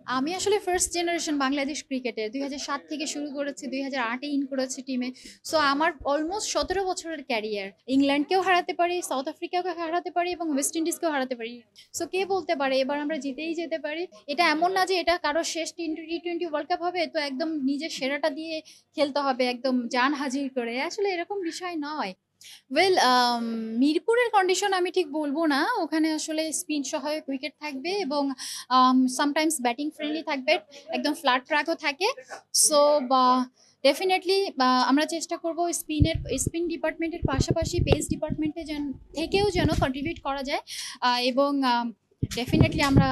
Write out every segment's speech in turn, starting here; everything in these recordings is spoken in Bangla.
আমি আসলে ফার্স্ট জেনারেশন বাংলাদেশ ক্রিকেটের ২০০৭ থেকে শুরু করেছি, ২০০৮-এ ইন করেছি টিমে। সো আমার অলমোস্ট ১৭ বছরের ক্যারিয়ার। ইংল্যান্ডকেও হারাতে পারি, সাউথ আফ্রিকাকেও হারাতে পারি এবং ওয়েস্ট ইন্ডিজকেও হারাতে পারি। সো কে বলতে পারে এবার আমরা জিতেই যেতে পারি? এটা এমন না যে এটা কারো শেষ টি-20 ওয়ার্ল্ড কাপ হবে তো একদম নিজের সেরাটা দিয়ে খেলতে হবে একদম জান হাজির করে। আসলে এরকম বিষয় নয়। ওয়েল মিরপুরের কন্ডিশন আমি ঠিক বলবো না। ওখানে আসলে স্পিন সহায়ক উইকেট থাকবে এবং সামটাইমস ব্যাটিং ফ্রেন্ডলি থাকবে, একদম ফ্ল্যাট ট্র্যাকও থাকে। সো বা ডেফিনেটলি আমরা চেষ্টা করব স্পিন ডিপার্টমেন্টের পাশাপাশি পেস ডিপার্টমেন্টে থেকেও যেন কন্ট্রিবিউট করা যায়। এবং ডেফিনেটলি আমরা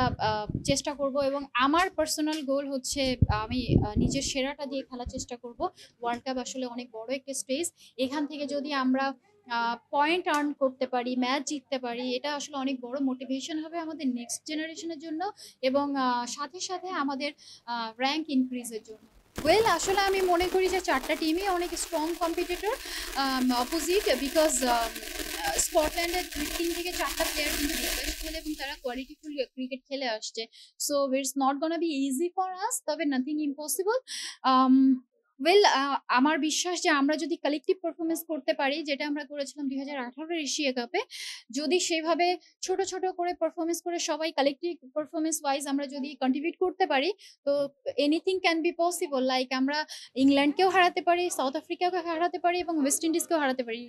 চেষ্টা করব এবং আমার পার্সোনাল গোল হচ্ছে আমি নিজের সেরাটা দিয়ে খেলার চেষ্টা করব। ওয়ার্ল্ড কাপ আসলে অনেক বড় একটা স্টেজ। এখান থেকে যদি আমরা পয়েন্ট আর্ন করতে পারি, ম্যাচ জিততে পারি, এটা আসলে অনেক বড় মোটিভেশন হবে আমাদের নেক্সট জেনারেশনের জন্য এবং সাথে সাথে আমাদের র্যাঙ্ক ইনক্রিজের জন্য। ওয়েল আসলে আমি মনে করি যে চারটা টিমই অনেক স্ট্রং কম্পিটিটর অপোজিট, বিকজ স্কটল্যান্ডের 3 থেকে 4টা প্লেয়ার কিন্তু রিকোয়েস্ট খেলে এবং তারা কোয়ালিটিফুল ক্রিকেট খেলে আসছে। So it's not gonna be easy for us, তবে নাথিং ইম্পসিবল। ওয়েল আমার বিশ্বাস যে আমরা যদি কালেকটিভ পারফরমেন্স করতে পারি, যেটা আমরা করেছিলাম 2018 এশিয়া কাপে, যদি সেভাবে ছোট ছোট করে পারফরমেন্স করে সবাই কালেকটিভ পারফরমেন্স ওয়াইজ আমরা যদি কন্ট্রিবিউট করতে পারি, তো anything can be possible. Like আমরা ইংল্যান্ডকেও হারাতে পারি, সাউথ আফ্রিকাকেও হারাতে পারি এবং ওয়েস্ট ইন্ডিজকেও হারাতে পারি।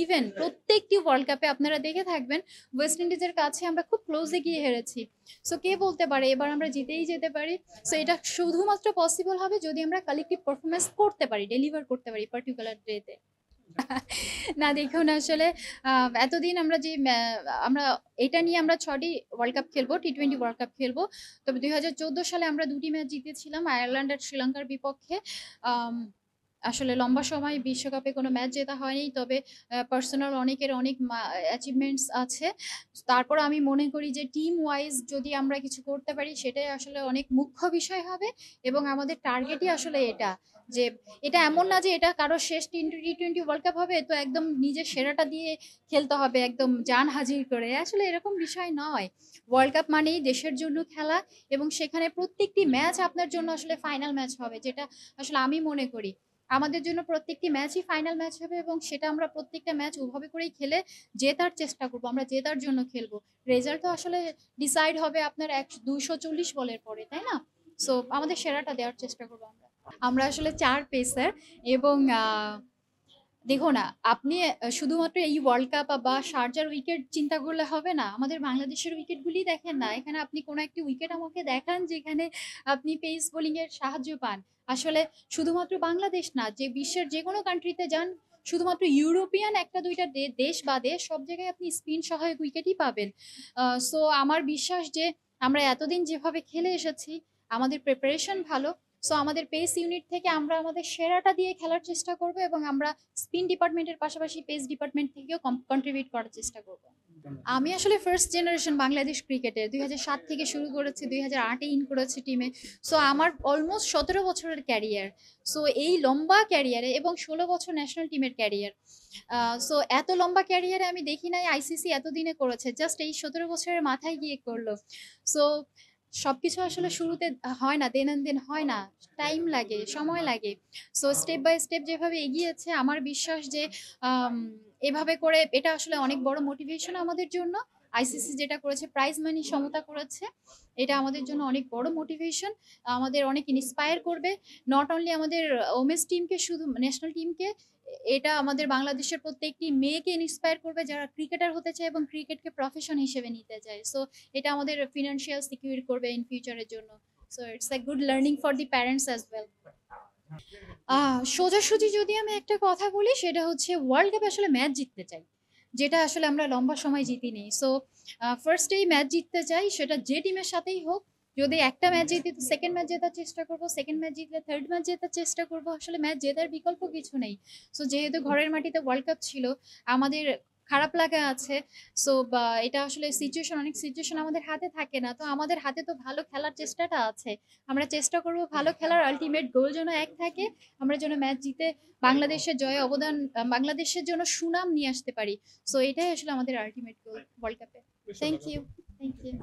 ইভেন প্রত্যেকটি ওয়ার্ল্ড কাপে আপনারা দেখে থাকবেন ওয়েস্ট ইন্ডিজের কাছে আমরা খুব ক্লোজে গিয়ে হেরেছি। সো কে বলতে পারে এবার আমরা জিতেই যেতে পারি? সো এটা শুধুমাত্র পসিবল হবে যদি আমরা কালেকটিভ পারফরমেন্স করতে পারি, ডেলিভার করতে পারি পার্টিকুলার ডেতে। না দেখুন আসলে এতদিন আমরা এটা নিয়ে আমরা 6টি ওয়ার্ল্ড কাপ খেলবো, টি-20 ওয়ার্ল্ড কাপ খেলবো। তবে 2014 সালে আমরা 2টি ম্যাচ জিতেছিলাম, আয়ারল্যান্ড আর শ্রীলঙ্কার বিপক্ষে। আম, আসলে লম্বা সময় বিশ্বকাপে কোনো ম্যাচ জেতা হয়নি, তবে পার্সোনাল অনেকের অনেক অ্যাচিভমেন্টস আছে। তারপর আমি মনে করি যে টিম ওয়াইজ যদি আমরা কিছু করতে পারি সেটাই আসলে অনেক মুখ্য বিষয় হবে এবং আমাদের টার্গেটই আসলে এটা, যে এটা এমন না যে এটা কারো শেষ টি-20 ওয়ার্ল্ড কাপ হবে তো একদম নিজের সেরাটা দিয়ে খেলতে হবে একদম জান হাজির করে। আসলে এরকম বিষয় নয়। ওয়ার্ল্ড কাপ মানেই দেশের জন্য খেলা এবং সেখানে প্রত্যেকটি ম্যাচ আপনার জন্য আসলে ফাইনাল ম্যাচ হবে, যেটা আসলে আমি মনে করি আমাদের জন্য প্রত্যেকটি ম্যাচই ফাইনাল ম্যাচ হবে এবং সেটা আমরা প্রত্যেকটা ম্যাচ ওভাবে করেই খেলে জেতার চেষ্টা করবো। আমরা জেতার জন্য খেলবো। রেজাল্ট তো আসলে ডিসাইড হবে আপনার 240 বলের পরে, তাই না? সো আমাদের সেরাটা দেওয়ার চেষ্টা করবো আমরা। আমরা আসলে 4 পেসার এবং দেখো না, আপনি শুধুমাত্র এই ওয়ার্ল্ড কাপ বা শারজার উইকেট চিন্তা করলে হবে না। আমাদের বাংলাদেশের উইকেটগুলি দেখেন না, এখানে আপনি কোনো একটি উইকেট আমাকে দেখান যেখানে আপনি পেস বোলিং এর সাহায্য পান। আসলে শুধুমাত্র বাংলাদেশ না, যে বিশ্বের যে কোনো কান্ট্রিতে যান, শুধুমাত্র ইউরোপিয়ান 1-2টা দেশ বাদে সব জায়গায় আপনি স্পিন সহায়ক উইকেটই পাবেন। সো আমার বিশ্বাস যে আমরা এতদিন যেভাবে খেলে এসেছি, আমাদের প্রিপারেশন ভালো। সো আমাদের পেস ইউনিট থেকে আমরা আমাদের সেরাটা দিয়ে খেলার চেষ্টা করব এবং আমরা স্পিন ডিপার্টমেন্টের পাশাপাশি পেস ডিপার্টমেন্ট থেকেও কন্ট্রিবিউট করার চেষ্টা করব। আমি আসলে ফার্স্ট জেনারেশন বাংলাদেশ ক্রিকেটের ২০০৭ থেকে শুরু করেছি, ২০০৮-এ ইন করেছি টিমে। সো আমার অলমোস্ট ১৭ বছরের ক্যারিয়ার। সো এই লম্বা ক্যারিয়ারে এবং ১৬ বছর ন্যাশনাল টিমের ক্যারিয়ার। সো এত লম্বা ক্যারিয়ারে আমি দেখি নাই আইসিসি এতদিনে করেছে, জাস্ট এই ১৭ বছরের মাথায় গিয়ে করলো। সো সবকিছু আসলে শুরুতে হয় না, দেন দেন হয় না, টাইম লাগে, সময় লাগে। সো স্টেপ বাই স্টেপ যেভাবে এগিয়েছে, আমার বিশ্বাস যে আম, এভাবে করে এটা আসলে অনেক বড় মোটিভেশন আমাদের জন্য। আইসিসি যেটা করেছে, প্রাইজ মানি সমতা করেছে, এটা আমাদের জন্য অনেক বড় মোটিভেশন, আমাদের অনেক ইন্সপায়ার করবে। নট অনলি আমাদের ওমেন্স টিমকে, শুধু ন্যাশনাল টিমকে, এটা আমাদের বাংলাদেশের প্রত্যেকটি মেয়েকে ইন্সপায়ার করবে যারা ক্রিকেটার হতে চায় এবং ক্রিকেটকে প্রফেশন হিসেবে নিতে চায়। সো এটা আমাদের ফিনান্সিয়াল সিকিউর করবে ইন ফিউচারের জন্য। So it's a good learning for the parents as well. সোজাসুজি যদি আমি একটা কথা বলি, সেটা হচ্ছে ওয়ার্ল্ড কাপে আসলে ম্যাচ জিততে চাই, যেটা আসলে আমরা লম্বা সময় জিতিনি। সো ফার্স্টেই ম্যাচ জিততে চাই, সেটা যে টিমের সাথেই হোক। যদি একটা ম্যাচ জিতি তো সেকেন্ড ম্যাচ জেতার চেষ্টা করবো, সেকেন্ড ম্যাচ জিতলে থার্ড ম্যাচ জেতার চেষ্টা করবো। আসলে ম্যাচ জেতার বিকল্প কিছু নেই। সো যেহেতু ঘরের মাটিতে ওয়ার্ল্ড কাপ ছিল, আমাদের খারাপ লাগা আছে। সো এটা আসলে সিচুয়েশন, অনেক সিচুয়েশন আমাদের হাতে থাকে না, তো আমাদের হাতে তো ভালো খেলার চেষ্টাটা আছে। আমরা চেষ্টা করব ভালো খেলার, আলটিমেট গোল যেন এক থাকে, আমরা যেন ম্যাচ জিতে বাংলাদেশের জয়ে অবদান, বাংলাদেশের জন্য সুনাম নিয়ে আসতে পারি। সো এটাই আসলে আমাদের আলটিমেট গোল ওয়ার্ল্ড কাপে। Thank you. Thank you.